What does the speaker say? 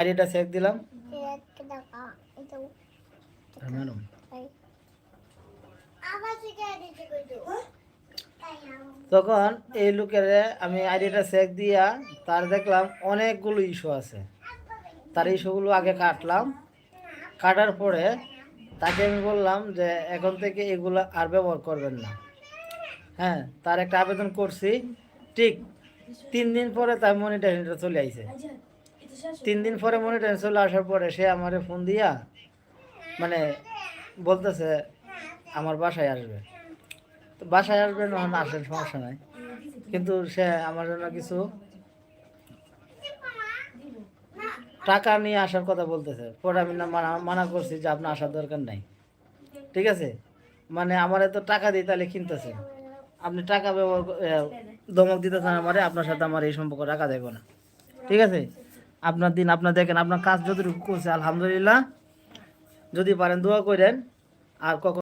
আইডিটা চেক দিলাম। ম্যাডাম তখন এই লোকের আমি আইডিটা চেক দিয়া তার দেখলাম অনেকগুলো ইস্যু আছে। তার ইস্যুগুলো আগে কাটলাম, কাটার পরে তাকে আমি বললাম যে এখন থেকে এগুলো আর ব্যবহার করবেন না। হ্যাঁ, তার একটা আবেদন করছি, ঠিক 3 দিন পরে তার মনিটাইজেশনটা চলে আইছে। 3 দিন পরে মনিটাইজেশন চলে আসার পরে সে আমারে ফোন দিয়া মানে বলতেছে আমার বাসায় আসবে। তো বাসায় আসবে না, আসেন, সমস্যা নাই, কিন্তু সে আমার জন্য কিছু টাকা নিয়ে আসার কথা বলতেছে। পরে আমি না মানা করছি যে আপনার আসার দরকার নাই, ঠিক আছে। মানে আমার এত টাকা দিয়ে তাহলে কিনতেছেন, আপনি টাকা ব্যবহার ধমক দিতেছেন আমারে, আপনার সাথে আমার এই সম্পর্ক রাখা যাবে না, ঠিক আছে। আপনার দিন আপনার দেখেন, আপনার কাজ যতটুকু করছে আলহামদুলিল্লাহ, যদি পারেন দোয়া করেন আর কখন